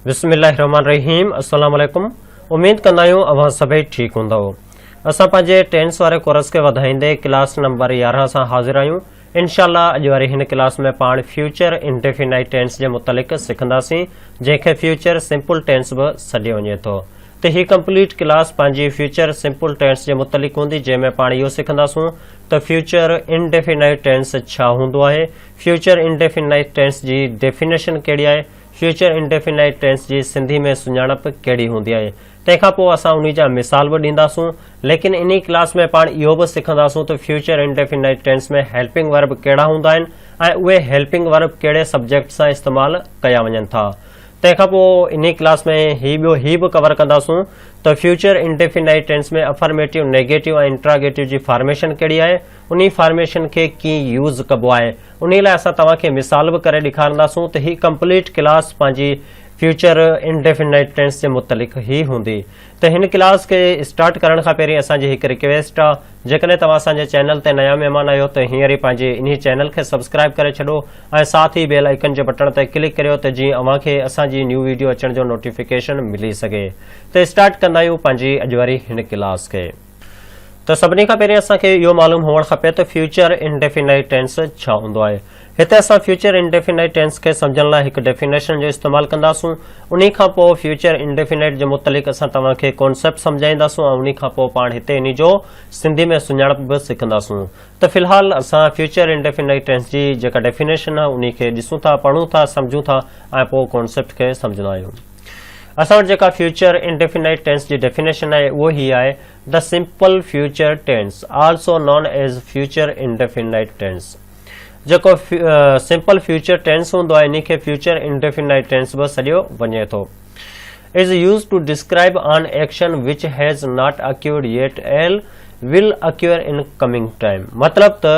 बिस्मिल्लाहिर्रहमानिर्रहीम। अस्सलाम वालेकुम। उम्मीद कंदा आहियूं अवां सभई ठीक हूंदव। असां पंहिंजे टेंस वारे कोर्स खे वधाईंदे क्लास नंबर 11 सां हाज़िर आहियूं। इंशाअल्लाह अॼु वारी हिन क्लास में पाण फ्यूचर इंडेफिनाइट टेंस जे मुतलिक़ सिखंदासीं, जंहिंखे फ्यूचर सिंपल टेंस बि सॾियो वञे थो। त ही कंप्लीट क्लास पंहिंजी फ्यूचर सिंपल टेंस जे मुतलिक़ हूंदी, जंहिंमें पाण इहो सिखंदासूं त फ्यूचर इंडेफिनाइट टेंस छा हूंदो आहे, फ्यूचर इंडेफिनाइट टेंस जी डेफिनेशन कहिड़ी आहे, फ्यूचर इंडेफिनाइट टेंस जी सिंधी में सुञाणप कहिड़ी हूंदी आहे। तंहिंखां पोइ असां उन्ही जा मिसाल बि ॾींदासूं, लेकिन इन क्लास में पाण इहो बि सिखंदासूं त फ्यूचर इंडेफिनाइट टेंस में हेल्पिंग वर्ब कहिड़ा हूंदा आहिनि ऐं उहे हेल्पिंग वर्ब कहिड़े सब्जेक्ट सां इस्तेमालु कया वञनि था। तंहिंखां पोइ इन क्लास में ही बि कवर कंदासूं त फ्यूचर इंडेफिनाइट टेंस में अफर्मेटिव, नेगेटिव ऐं इंट्रागेटिव जी फॉर्मेशन कहिड़ी आहे, उन फॉर्मेशन खे कीअं यूज़ कबो आहे, उन लाइ असां तव्हांखे मिसाल बि करे ॾेखारींदासूं। त ही कंप्लीट क्लास पंहिंजी फ्यूचर इंडेफिनाइट टेंस जे मुतलिक़ ही हूंदी। त हिन क्लास खे स्टार्ट करण खां पहिरीं असांजी हिकु रिक्वेस्ट आहे, जेकॾहिं तव्हां असांजे चैनल ते नया महिमान आहियो त हींअर ई पंहिंजे इन चैनल खे सब्सक्राइब करे छॾो ऐं साथ ई बेल आइकन जे बटन ते क्लिक करियो त जीअं अव्हां खे असांजी न्यू वीडियो अचण जो नोटिफिकेशन मिली सघे। त स्टार्ट कंदा आहियूं पंहिंजी अॼु वारी हिन क्लास खे। त सभिनी खां पहिरीं असांखे इहो मालूम हुअणु खपे त फ्यूचर इंडेफिनाइट टेंस छा हूंदो आहे। हिते असां फ्यूचर इंडेफिनाइट टेंस खे सम्झण लाइ हिकु डेफिनेशन जो इस्तेमालु कंदासूं। उन खां पोइ फ्यूचर इंडेफिनाइट जे मुतलिक़ असां तव्हांखे कॉन्सेप्ट सम्झाईंदासूं ऐं उन खां पोइ पाण हिते इन जो सिंधी में सुञाणप बि सिखंदासूं। त फ़िलहाल असां फ्यूचर इंडेफिनाइट टेंस जी जेका डेफिनेशन आहे उन खे ॾिसूं था, पढ़ूं था, सम्झूं था ऐं पोइ कॉन्सेप्ट खे सम्झंदा आहियूं। असां वटि जेका फ्यूचर इंडेफिनाइट टेंस जी डेफिनेशन आहे उहो ही आहे, the simple future tense also known as future indefinite tense. जेको सिंपल फ्यूचर टेंस हूंदो आहे इन खे फ्यूचर इंडेफिनाइट टेंस बि सॾियो वञे थो। Is use to describe an action which has not occurred yet or will occur in coming time. मतिलब त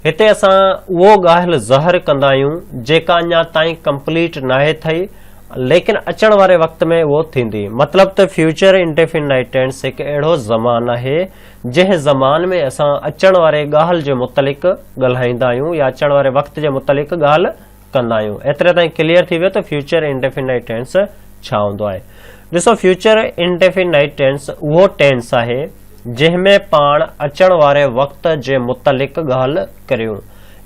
हिते असां उहो ॻाल्हि ज़ाहिर कंदा आहियूं जेका अञा ताईं कंप्लीट नाहे थी, लेकिन अचण वारे वक़्त में उहो थींदी। मतिलब त फ्यूचर इंडेफिनाइट टेंस हिकु अहिड़ो ज़मान आहे जंहिं ज़मान में असां अचण वारे ॻाल्हि जे मुतलिक़ ॻाल्हाईंदा आहियूं या अचण वारे वक़्त जे मुतलिक़ ॻाल्हि कंदा आहियूं। एतिरे ताईं क्लियर थी वियो त फ्यूचर इंडेफिनाइट टेंस छा हूंदो आहे। ॾिसो, फ्यूचर इंडेफिनाइट टेंस उहो टेंस आहे जंहिंमें पाण अचण वारे वक़्त जे मुतलिक़ ॻाल्हि करियूं।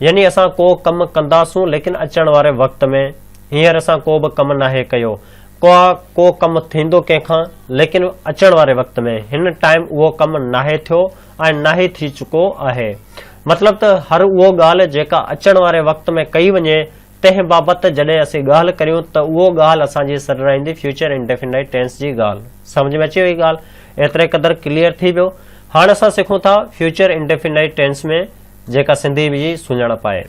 यानी असां को कमु कंदासूं लेकिन अचण वारे वक़्त में, हींअर असां को बि कमु नाहे कयो, को कमु थींदो कंहिंखां, लेकिन अचण वारे वक़्त में हिन टाइम उहो कमु नाहे थियो ऐं नाहे थी चुको आहे। मतिलब त हर उहो ॻाल्हि जेका अचण वारे वक़्त में कई वञे, तंहिं बाबति जॾहिं असीं ॻाल्हि करियूं त उहो ॻाल्हि असांजी सर ईंदी फ्यूचर इंडेफिनाइट टेंस जी ॻाल्हि। सम्झ में अची वई ॻाल्हि? एतिरे क़दुरु क्लियर थी वियो। हाणे असां सिखूं था फ्यूचर इंडेफिनाइट टेंस में जेका सिंधी जी सुञाणप आहे।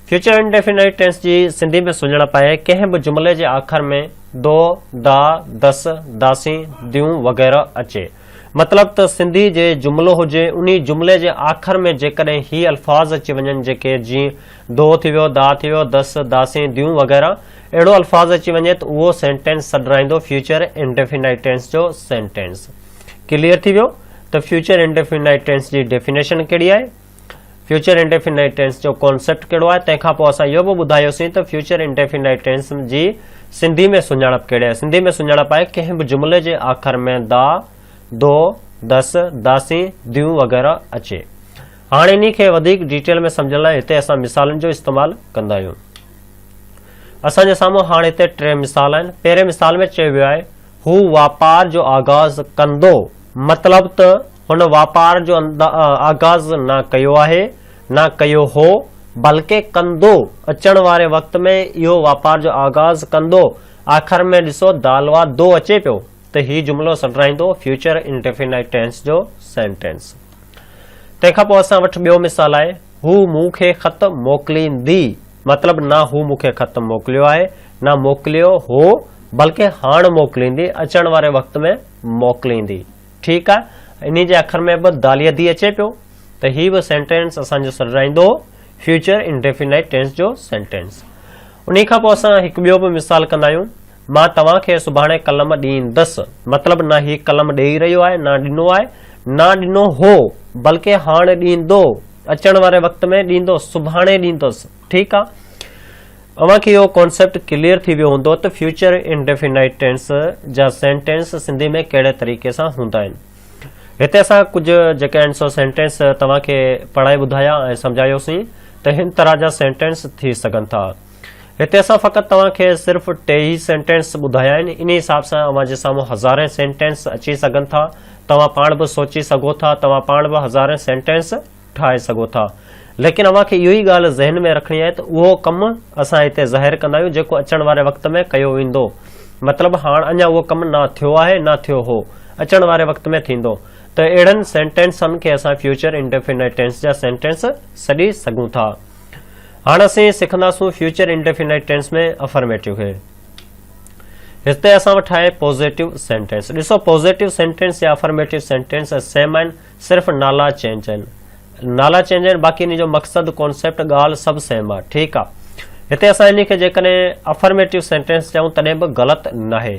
फ्यूचर इंडेफिनाइट टेंस जी सिंधी में सुञाणप आहे कंहिं बि जुमिले जे आख़िर में दो, दा, दस, दासी, दियूं वग़ैरह अचे। मतिलब त सिंधी जे जुमिलो हुजे, उन जुमिले जे आख़िर में जेकॾहिं ही अल्फाज़ अची वञनि जेके जीअं दो थी वियो, दा थी वियो, दस, दासी, दियूं वग़ैरह, अहिड़ो अल्फाज़ अची वञे त उहो सेंटेंस सॾाईंदो फ्यूचर इंडेफिनाइट टेंस जो सेंटेंस। क्लियर थी वियो? त फ्यूचर इंडेफिनाइट टेंस जी डेफिनेशन कहिड़ी आहे, फ्यूचर इंडेफिनाइट टेंस जो कॉन्सेप्ट कहिड़ो आहे, तंहिंखां पोइ असां इहो बि ॿुधायोसीं त फ्यूचर इंडेफिनाइट टेंस जी सिंधी में सुञाणप कहिड़ी आहे। सिंधी में सुञाणप आहे कंहिं बि जुमिले जे आख़िर में दा, दो, दस, दासी, दियूं वग़ैरह अचे। हाणे इन खे वधीक डिटेल में सम्झण लाइ हिते असां मिसालनि जो इस्तेमालु कंदा आहियूं। असांजे साम्हूं हाणे हिते 3 मिसाल आहिनि। पहिरें मिसाल में चयो वियो आहे, हू वापार जो आगाज़ कंदो। मतिलब त हुन वापार जो आगाज़ न कयो आहे, न कयो हो, बल्कि कंदो। अचण वारे वक़्त में इहो वापार जो आगाज़ कंदो। आख़िर में ॾिसो दालवा दो अचे पियो त ही जुमिलो सॾाईंदो फ्यूचर इंडेफिनाइट टेंस जो सेंटेंस। तंहिंखां पोइ असां वटि ॿियो मिसाल आहे, हू मूंखे ख़त मोकिलींदी। मतिलब न हू मूंखे ख़त मोकिलियो आहे, न मोकिलियो हो, बल्कि हाणे मोकिलींदी, अचण वारे वक़्त में मोकिलींदी। ठीकु आहे, इन जे अखर में बि दालिया दी अचे पियो त ही बि सेंटेंस असांजो सॾाईंदो फ्यूचर इंडेफिनाइट टेंस जो सेंटेंस। उन खां पोइ असां हिकु ॿियो बि मिसाल कंदा आहियूं, मां तव्हांखे सुभाणे कलम ॾींदसि। मतिलब न ही कलम ॾेई रहियो आहे, न ॾिनो आहे, न ॾिनो हो, बल्कि हाणे ॾींदो, अचण वारे वक़्त में ॾींदो, सुभाणे ॾींदुसि। ठीकु आहे, अव्हांखे इहो कॉन्सेप्ट क्लियर थी वियो हूंदो त फ्यूचर इंडेफिनाइट टेंस जा सेंटेंस सिंधी में कहिड़े तरीक़े सां हूंदा आहिनि। हिते असां कुझु जेके आहिनि सो सेंटेंस तव्हांखे पढ़ाए ॿुधाया ऐं सम्झायोसीं त हिन तरह जा सेंटेंस थी सघनि था। हिते असां फ़क़ति तव्हांखे सिर्फ़ु 2 ई सेंटेंस ॿुधाया आहिनि। इन हिसाब सां अव्हां जे साम्हूं हज़ारें सेंटेंस अची सघनि था। तव्हां पाण बि सोची सघो था, तव्हां पाण बि हज़ारें सेंटेंस ठाहे सघो था। लेकिन अव्हांखे इहो ई ॻाल्हि ज़हन में रखणी आहे त उहो कमु असां हिते ज़ाहिर कंदा आहियूं जेको अचण वारे वक़्त में कयो वेंदो। मतिलबु हाणे अञा उहो कमु न थियो आहे, न थियो हो, अचण वारे वक़्त में थींदो। त अहिड़नि सेंटेंसनि खे असां फ्यूचर इंडेफिनाइट टेंस जा सेंटेंस सॾी सघूं था। हाणे असीं सिखंदासूं फ्यूचर इंडेफिनाइट टेंस में अफर्मेटिव खे। हिते असां वटि आहे पॉज़िटिव सेंटेंस। ॾिसो, पॉज़िटिव सेंटेंस या अफर्मेटिव सेंटेंस सेम आहिनि, सिर्फ़ु नाला चेंज आहिनि। नाला चेंज आहिनि, बाक़ी इन जो मक़सदु कॉन्सेप्ट ॻाल्हि सभु सेम आहे। ठीकु आहे। हिते असां इन खे जेकॾहिं अफर्मेटिव सेंटेंस चऊं तॾहिं बि ग़लति न आहे।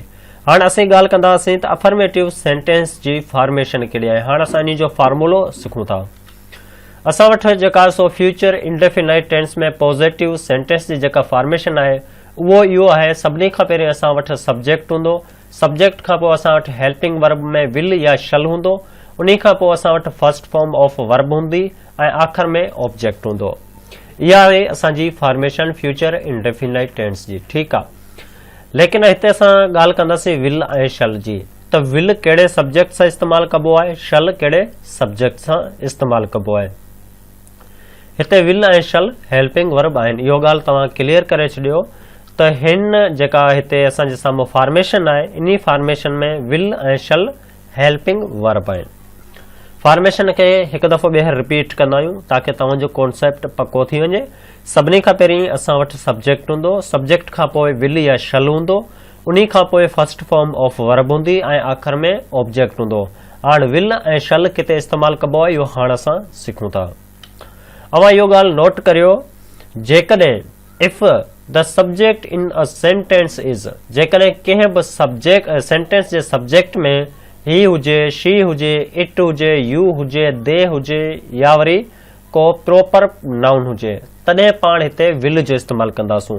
हाणे असीं ॻाल्हि कंदासीं त अफर्मेटिव सेंटेंस जी फॉर्मेशन कहिड़ी आहे। हाणे असां इन जो फॉर्मूलो सिखूं था। असां वटि जेका सो फ्यूचर इंडेफिनाइट टेंस में पॉज़िटिव सेंटेंस जी जेका फॉर्मेशन आहे उहो इहो आहे। सभिनी खां पहिरीं असां वटि सब्जेक्ट हूंदो। सब्जेक्ट खां पोइ असां वटि हेल्पिंग वर्ब में विल या शल हूंदो। उन्ही खां पोइ असां वटि फर्स्ट फॉर्म ऑफ वर्ब हूंदी ऐं आख़िर में ऑब्जेक्ट हूंदो। इहा आहे असांजी फॉर्मेशन फ्यूचर इंडेफिनाइट टेंस जी। ठीकु आहे। लेकिन हिते असां ॻाल्हि कंदासीं विल ऐं शल जी। त विल कहिड़े सब्जेक्ट सां इस्तेमालु कबो आहे, शल कहिड़े सब्जेक्ट सां इस्तेमालु कबो आहे। हिते विल ऐं शल हेल्पिंग वर्ब आहिनि। इहो ॻाल्हि तव्हां क्लियर करे छॾियो त हिन जेका हिते असांजे साम्हूं फॉर्मेशन आहे इन फॉर्मेशन में विल ऐं शल हेल्पिंग वर्ब आहिनि। फॉर्मेशन खे हिकु दफ़ो ॿीहर रिपीट कंदा आहियूं ताकी तव्हांजो कॉन्सेप्ट पको थी वञे। सभिनी खां पहिरीं असां वटि सब्जेक्ट हूंदो। सब्जेक्ट खां पोइ विल या शल हूंदो। उन्ही खां पोइ फर्स्ट फॉर्म ऑफ वर्ब हूंदी ऐं आख़िर में ऑब्जेक्ट हूंदो। हाणे विल ऐं शल किथे इस्तेमालु कबो आहे इहो हाणे असां सिखूं था। अवां इहो ॻाल्हि नोट करियो, जेकॾहिं if the subject in a sentence is, जेकॾहिं कंहिं बि सब्जेक्ट सेंटेंस जे सब्जेक्ट में ही हुजे, शी हुजे, इट हुजे, यू हुजे, दे हुजे या वरी को प्रॉपर नाउन हुजे तॾहिं पाण हिते विल जो इस्तेमालु कंदासूं।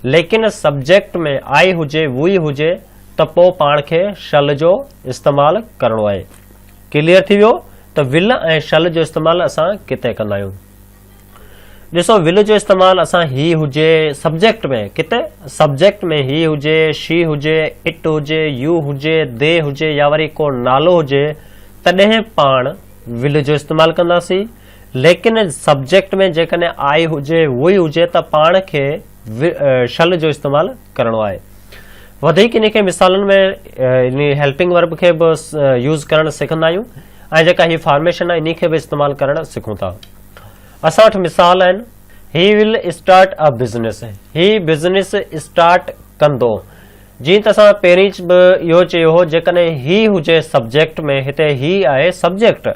लेकिन सब्जेक्ट में आई हुजे, वी हुजे त पोइ पाण खे शल जो इस्तेमालु करणो आहे। क्लियर थी वियो त विल ऐं शल जो इस्तेमालु असां किथे कंदा आहियूं। ॾिसो, विल जो इस्तेमालु असां ही हुजे सब्जेक्ट में, किथे सब्जेक्ट में ही हुजे, शी हुजे, इट हुजे, यू हुजे, दे हुजे या वरी को नालो हुजे तॾहिं पाण विल जो इस्तेमालु कंदासीं। लेकिन सब्जेक्ट में जेकॾहिं आई हुजे, वही हुजे त पाण खे शल जो इस्तेमालु करणो आहे। वधीक इन खे मिसालनि में इन हेल्पिंग वर्ब खे बि यूज़ करणु सिखंदा आहियूं ऐं जेका हीअ फॉर्मेशन आहे इन खे बि इस्तेमालु करणु सिखूं था। असां वटि मिसाल आहिनि, he will start a business, ही बिज़नेस स्टार्ट कंदो। जीअं त असां पहिरीं बि इहो चयो हो, जेकॾहिं ही हुजे सब्जेक्ट में, हिते ही आहे सब्जेक्ट,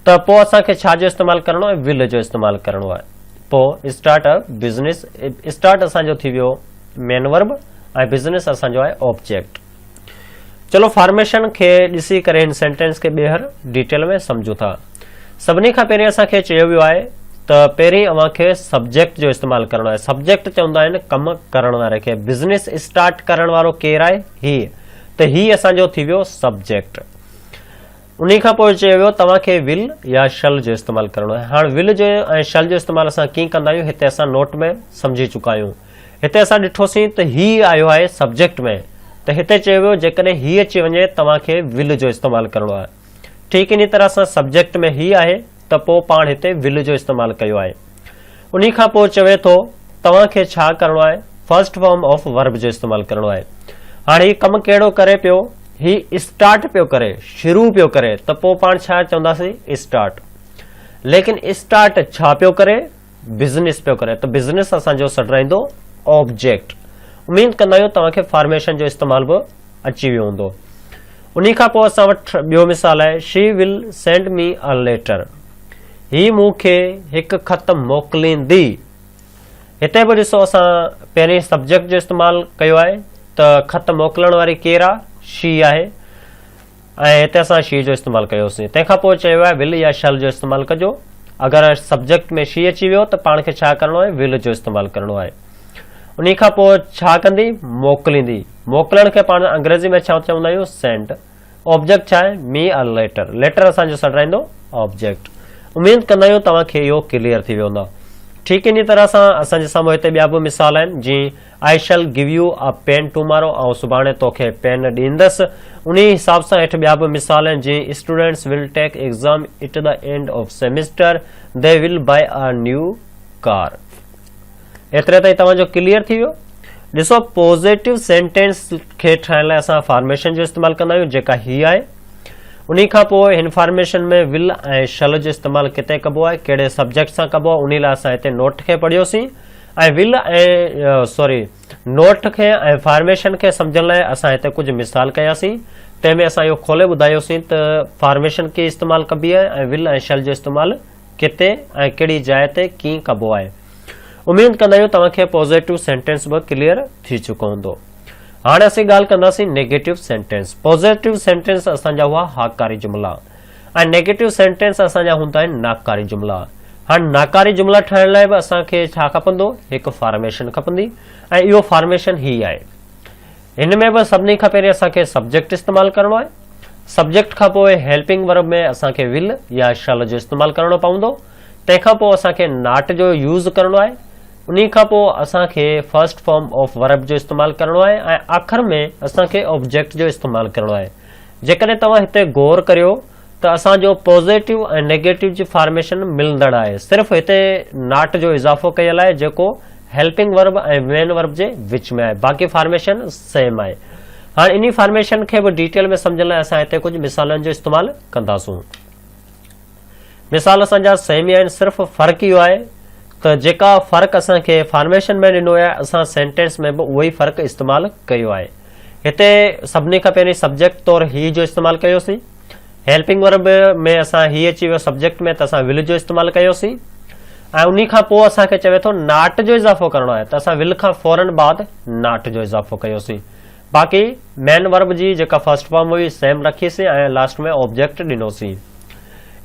त पोइ असांखे छा जो इस्तेमालु करणो आहे, विल जो इस्तेमालु करणो आहे। पोइ स्टार्ट अ बिज़नेस, स्टार्ट असांजो थी वियो मेन वर्ब ऐं बिज़नेस असांजो आहे ऑब्जेक्ट। चलो फॉर्मेशन खे ॾिसी करे हिन सेंटेंस खे ॿीहर डिटेल में सम्झूं था। सभिनी खां पहिरीं असांखे चयो वियो आहे त पहिरीं अव्हांखे सब्जेक्ट जो इस्तेमालु करणो आहे। सब्जेक्ट चवंदा आहिनि कमु करण वारे खे। बिज़नेस स्टार्ट करण वारो केरु आहे, ही, त ही असांजो थी वियो सब्जेक्ट। उन्ही खां पोइ चयो वियो तव्हांखे विल या शल जो इस्तेमालु करणो आहे। हाणे विल जो ऐं शल जो इस्तेमालु असां कीअं कंदा आहियूं हिते असां नोट में सम्झी चुका आहियूं। हिते असां ॾिठोसीं त ही आयो आहे सब्जेक्ट में, त हिते चयो वियो जेकॾहिं ही अची वञे तव्हांखे विल जो इस्तेमालु करणो आहे। ठीकु इन तरह सां सब्जेक्ट में ही आहे त पोइ पाण हिते विल जो इस्तेमालु कयो आहे। उन्ही खां पोइ चवे थो तव्हांखे छा करणो आहे, फर्स्ट फॉर्म ऑफ वर्ब जो इस्तेमालु करणो आहे। हाणे ही कमु कहिड़ो करे पियो, ही स्टार्ट पियो करे, शुरू पियो करे, त पोइ पाण छा चवंदासीं, स्टार्ट। लेकिन स्टार्ट छा पियो करे, बिज़नेस पियो करे, त बिज़नेस असांजो सॾाईंदो ऑब्जेक्ट। उमीद कंदा आहियूं तव्हांखे फॉर्मेशन जो इस्तेमालु बि अची वियो हूंदो। उन्ही खां पोइ असां वटि ॿियो मिसाल आहे, she will send me a letter, ही मूंखे हिकु ख़त मोकिलींदी। हिते बि ॾिसो असां पहिरीं सब्जेक्ट जो इस्तेमालु कयो आहे त ख़त मोकिलण वारी केरु आहे, शी आहे ऐं हिते असां शी जो इस्तेमालु कयोसीं। तंहिंखां पोइ चयो आहे विल या शल जो इस्तेमालु कजो। अगरि सब्जेक्ट में शी अची वियो त पाण खे छा करणो आहे, विल जो इस्तेमालु करणो आहे। उन्हीं खां पोइ छा कंदी, मोकिलींदी। मोकिलण खे पाण अंग्रेज़ी में छा चवंदा आहियूं, सेंड। ऑब्जेक्ट छा आहे, मी अ लेटर। लेटर असांजो सॾाईंदो ऑब्जेक्ट। उम्मीद कंदा आहियूं तव्हांखे इहो क्लियर थी वेंदो आहे। ठीक इन तरह सां असांजे साम्हूं हिते ॿिया बि मिसाल आहिनि, जीअं I shall give you a pen tomorrow, ऐं सुभाणे तोखे पेन ॾींदसि। उन हिसाब सां हेठि ॿिया बि मिसाल आहिनि, जीअं students will take exam at the end of semester, they will buy a new car. एतिरे ताईं तव्हांजो क्लियर थी वियो। ॾिसो, पॉज़िटिव सेंटेंस खे ठाहिण लाइ असां फॉर्मेशन जो इस्तेमालु कंदा आहियूं, जेका हीअ आहे। उन्हीं खां पोइ हिन फॉर्मेशन में विल ऐं शल जो इस्तेमालु किथे कबो आहे, कहिड़े सब्जेक्ट सां कबो आहे, उन लाइ असां हिते नोट खे पढ़ियोसीं। ऐं विल ऐं नोट खे ऐं फॉर्मेशन खे सम्झण लाइ असां हिते कुझु मिसाल कयासीं। तंहिंमें असां इहो खोले ॿुधायोसीं त फॉर्मेशन कीअं इस्तेमालु कबी आहे ऐं विल ऐं शल जो इस्तेमालु किथे ऐं कहिड़ी जाइ ते कीअं कबो आहे। उम्मीद कंदा आहियूं तव्हांखे पॉज़िटिव सेंटेंस बि क्लियर थी चुको हूंदो। हाणे असीं ॻाल्हि कंदासीं नेगेटिव सेंटेंस। पॉज़िटिव सेंटेंस असांजा हुआ हाकारी जुमिला ऐं नेगेटिव सेंटेंस असांजा हूंदा आहिनि नाकारी जुमिला। हाणे नाकारी जुमिला ठाहिण लाइ बि असांखे छा खपंदो, हिकु फॉर्मेशन खपंदी, ऐं इहो फॉर्मेशन ही आहे। हिन में बि सभिनी खां पहिरीं असांखे सब्जेक्ट इस्तेमालु करणो आहे। सब्जेक्ट खां पोइ हेल्पिंग वर्ब में असांखे विल या शल जो इस्तेमालु करणो पवंदो। तंहिंखां पोइ असांखे नॉट जो यूज़ करणो आहे। उन्हीं खां पोइ असांखे फर्स्ट फॉर्म ऑफ वर्ब जो इस्तेमालु करणो आहे ऐं आख़िर में असांखे ऑब्जेक्ट जो इस्तेमालु करणो आहे। जेकॾहिं तव्हां हिते गौर करियो त असांजो पॉज़िटिव ऐं नेगेटिव जी फॉर्मेशन मिलंदड़ आहे। सिर्फ़ु हिते नॉट जो इज़ाफ़ो कयल आहे, जेको हेल्पिंग वर्ब ऐं मेन वर्ब जे विच में आहे। बाक़ी फॉर्मेशन सेम आहे। हाणे इन फॉर्मेशन खे बि डिटेल में सम्झण लाइ असां हिते कुझु मिसालनि जो इस्तेमालु कंदासूं। मिसाल असांजा सेम ई आहिनि, सिर्फ़ु फ़र्क़ु इहो आहे त जेका फ़र्क़ु असांखे फॉर्मेशन में ॾिनो आहे, असां सेंटेंस में बि उहो ई फ़र्क़ु इस्तेमालु कयो आहे। हिते सभिनी खां पहिरीं सब्जेक्ट तौरु ही जो इस्तेमालु कयोसीं। हेल्पिंग वर्ब में असां ही अची वियो सब्जेक्ट में, त असां विल जो इस्तेमालु कयोसीं। ऐं उन खां पोइ असांखे चवे थो नॉट जो इज़ाफ़ो करणो आहे, त असां विल खां फौरन बाद नॉट जो इज़ाफ़ो कयोसीं। बाक़ी मेन वर्ब जी जेका फर्स्ट फॉर्म हुई सेम रखीसीं ऐं लास्ट में ऑब्जेक्ट ॾिनोसीं।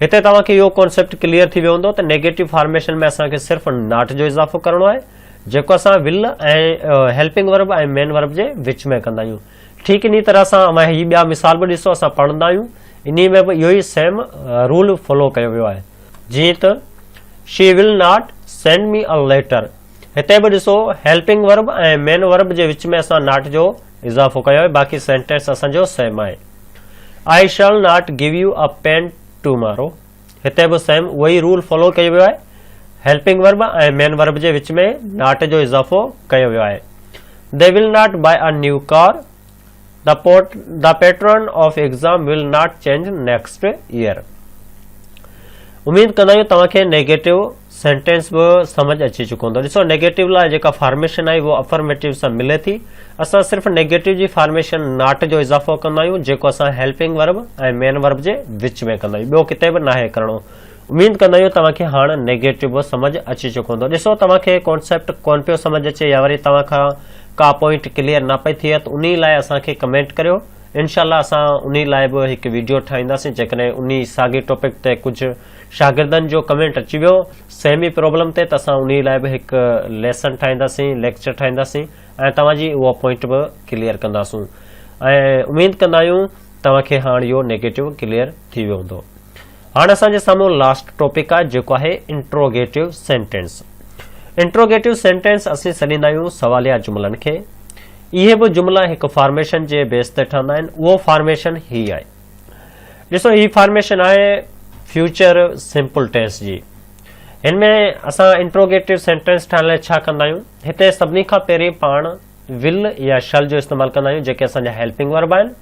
हिते तव्हांखे इहो कॉन्सेप्ट क्लियर थी वियो हूंदो त नेगेटिव फॉर्मेशन में असांखे सिर्फ़ु नॉट जो इज़ाफ़ो करणो आहे, जेको असां विल ऐं हेल्पिंग वर्ब ऐं मेन वर्ब जे विच में कंदा आहियूं। ठीकु इन तरह सां ही ॿिया मिसाल बि ॾिसो असां पढ़ंदा आहियूं, इन में बि इहो ई सेम रूल फॉलो कयो वियो आहे। जीअं त she will not send me a letter, हिते बि ॾिसो हेल्पिंग वर्ब ऐं मेन वर्ब जे विच में असां नॉट जो इज़ाफ़ो कयो आहे। बाक़ी सेंटेंस असांजो सेम आहे। I shall not give you a pen tomorrow, हिते बि सेम उहो ई रूल फॉलो कयो वियो आहे। हेल्पिंग वर्ब ऐं मेन वर्ब जे विच में नॉट जो इज़ाफ़ो कयो वियो आहे। They will not buy a new car, the pattern of exam will not change next year. उम्मीद कंदा आहियूं तव्हांखे नेगेटिव सेंटेंस बि समझ अची चुको हूंदो। ॾिसो, नेगेटिव लाइ जेका फॉर्मेशन आहे उहो अफर्मेटिव सां मिले थी। असां सिर्फ़ु नेगेटिव जी फॉर्मेशन नॉट जो इज़ाफ़ो कंदा आहियूं, जेको असां हेल्पिंग वर्ब ऐं मेन वर्ब जे विच में कंदा आहियूं। ॿियो किथे बि नाहे करणो। उम्मीद कंदा आहियूं तव्हांखे हाणे नेगेटिव बि समझ अची चुको हूंदो। ॾिसो, तव्हांखे कॉन्सेप्ट कोन पियो समझ अचे या वरी तव्हां खां का पॉइंट क्लियर न पई थिए त उन लाइ असांखे कमेंट करियो। इनशाला असां उन लाइ बि हिकु वीडियो ठाहींदासीं। जेकॾहिं उन साॻी टॉपिक ते कुझु शागिर्दनि जो कमेंट अची वियो सेम ई प्रॉब्लम ते, त असां उन लाइ बि हिकु लेसन ठाहींदासीं, लेक्चर ठाहींदासीं ऐं तव्हांजी उहो पॉइंट बि क्लियर कंदासूं। ऐं उम्मीद कंदा आहियूं तव्हांखे हाणे इहो नेगेटिव क्लियर थी वियो हूंदो। हाणे असांजे साम्हूं लास्ट टॉपिक आहे, जेको आहे इंट्रोगेटिव सेंटेंस। इंट्रोगेटिव सेंटेंस असीं सॾींदा आहियूं सवालिया जुमिलनि खे। इहे बि जुमिला हिकु फॉर्मेशन जे बेस ते ठहंदा आहिनि। उहो फॉर्मेशन ही आहे। ॾिसो, ही फॉर्मेशन आहे फ्यूचर सिंपल टेंस जी। हिनमें असां इंट्रोगेटिव सेंटेंस ठाहिण लाइ छा कंदा आहियूं, हिते सभिनी खां पहिरीं पाण विल या शल जो इस्तेमालु कंदा आहियूं, जेके असांजा हेल्पिंग वर्ब आहिनि।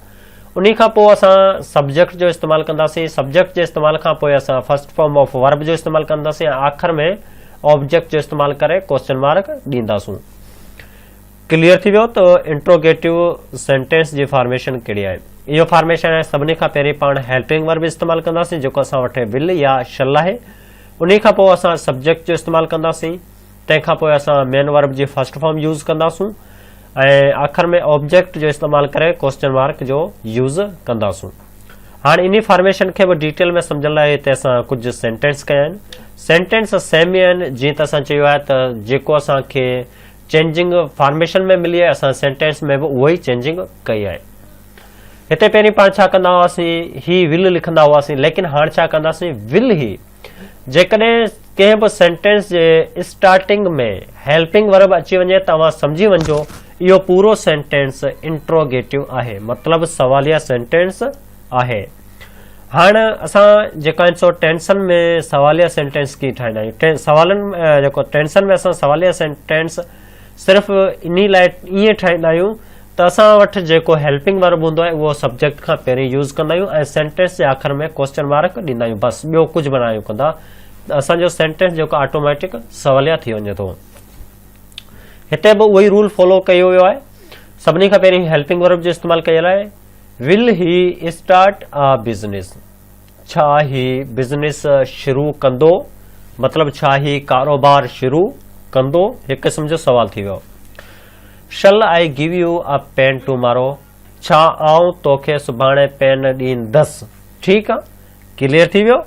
उन खां पोइ असां सब्जेक्ट जो इस्तेमालु कंदासीं। सब्जेक्ट जे इस्तेमाल खां पोइ असां फर्स्ट फॉर्म ऑफ वर्ब जो इस्तेमालु कंदासीं ऐं आख़िर में ऑब्जेक्ट जो इस्तेमालु करे क्वेश्चन मार्क ॾींदासूं। क्लियर थी वियो त इंट्रोगेटिव सेंटेंस जी फॉर्मेशन कहिड़ी आहे। इहो फॉर्मेशन आहे, सभिनी खां पहिरीं पाण हेल्पिंग वर्ब इस्तेमालु कंदासीं, जेको असां वटि विल या शल आहे। उन खां पोइ असां सब्जेक्ट जो इस्तेमालु कंदासीं। तंहिंखां पोइ असां मेन वर्ब जी फर्स्ट फॉर्म यूज़ कंदासूं ऐं आख़िर में ऑब्जेक्ट जो इस्तेमालु करे क्वेश्चन मार्क जो यूज़ कंदासूं। हाणे इन फॉर्मेशन खे बि डिटेल में सम्झण लाइ हिते असां कुझु सेंटेंस कया आहिनि। सेंटेंस सेम ई आहिनि। जीअं त असां चयो आहे त जेको असांखे चेंजिंग फॉर्मेशन में मिली आहे, असां सेंटेंस में बि उहो ई चेंजिंग कई आहे। हिते पहिरीं पाण छा कंदा हुआसीं, ही विल लिखंदा हुआसीं, लेकिन हाणे छा कंदासीं, विल ही। जेकॾहिं कंहिं बि सेंटेंस जे स्टार्टिंग में हेल्पिंग वर्ब अची वञे, तव्हां सम्झी वञो इहो पूरो सेंटेंस इंट्रोगेटिव आहे, मतिलबु सवालिया सेंटेंस आहे। हाणे असां जेका सो टेंशन में सवालिया सेंटेंस की ठाहींदा आहियूं, सवालनि जेको टेंशन में असां सवालिया सेंटेंस सिर्फ़ु इन लाइ ईअं ठाहींदा आहियूं त असां वटि जेको हेल्पिंग वर्ब हूंदो आहे उहो सब्जेक्ट खां पहिरीं यूज़ कंदा आहियूं ऐं सेंटेंस जे आख़िर में क्वेश्चन मार्क ॾींदा आहियूं, बसि ॿियो कुझु बि न आहियूं कंदा। असांजो सेंटेंस जेको ऑटोमेटिक सवालिया थी वञे थो। हिते बि उहो ई रूल फॉलो कयो वियो आहे। सभिनी खां पहिरीं हेल्पिंग वर्ब जो इस्तेमालु कयल आहे। Will he start a business, छा ही बिज़नेस शुरू कंदो, मतिलबु छा ही कारोबार शुरू कंदो, हिकु क़िस्म जो सवाल थी वियो। Shall I give you a pen tomorrow, छा आऊं तोखे सुभाणे पेन ॾींदसि, ठीकु आहे, क्लियर थी वियो।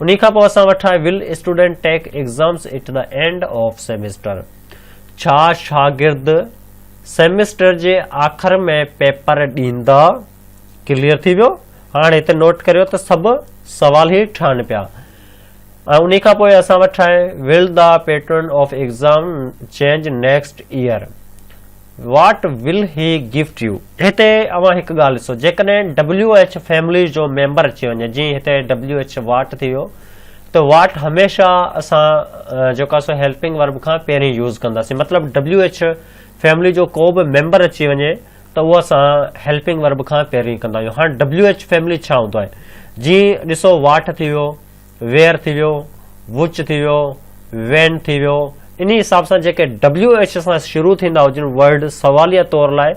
उन खां पोइ असां वटि आहे will student take exams at the end of semester, छा शागिर्द सेमिस्टर जे आख़िर में पेपर ॾींदा, क्लियर थी वियो। हाणे हिते नोट करियो त सभु सवाल ई ठहनि पिया। ऐं उन खां पोइ असां वटि आहे will the pattern of exam change next year, what will he gift U. हिते अवां हिकु ॻाल्हि ॾिसो, जेकॾहिं WH फैमिली जो मेंबर अची वञे, जीअं हिते WH वाट थी वियो, त वाट हमेशह असां जेका सो हेल्पिंग वर्ब खां पहिरीं यूज़ कंदासीं, मतिलबु WH फैमिली जो को बि मेंबर अची वञे त उहो असां हेल्पिंग वर्ब खां पहिरीं कंदा आहियूं। हाणे WH फैमिली छा हूंदो आहे, जीअं ॾिसो वाट थी वियो, वेयर थी वियो, वुच थी वियो, वेन थी वियो, इन हिसाब सां जेके WH सां शुरू थींदा हुजनि वर्ड सवालिया तौर लाइ,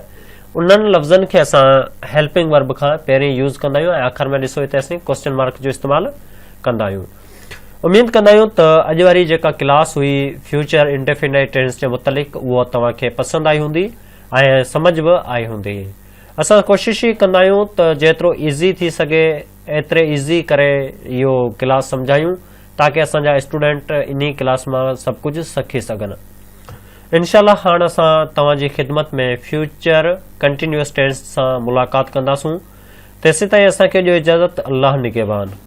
उन्हनि लफ़्ज़नि खे असां हेल्पिंग वर्ब खां पहिरीं यूज़ कंदा आहियूं ऐं आख़िर में ॾिसो हिते असीं क्वेश्चन मार्क जो इस्तेमालु कंदा आहियूं। उमेद कंदा आहियूं त अॼु वारी जेका क्लास हुई फ्यूचर इंडेफिनाइट टेंस जे मुतलिक़ उहो तव्हांखे पसंदि आई हूंदी ऐं सम्झ बि आई हूंदी। असां कोशिशि ई कंदा आहियूं त जेतिरो ईज़ी थी सघे एतिरे ईज़ी करे इहो क्लास सम्झायूं ताकि असांजा स्टूडेंट इन क्लास मां सभु कुझु सिखी सघनि। इनशाला हाणे असां तव्हांजी ख़िदमत में फ्यूचर कंटिन्यूअस टेंस सां मुलाक़ात कंदासूं। तेसीं ताईं असांखे ॾियो इजाज़त। अल्लाह निगहबान।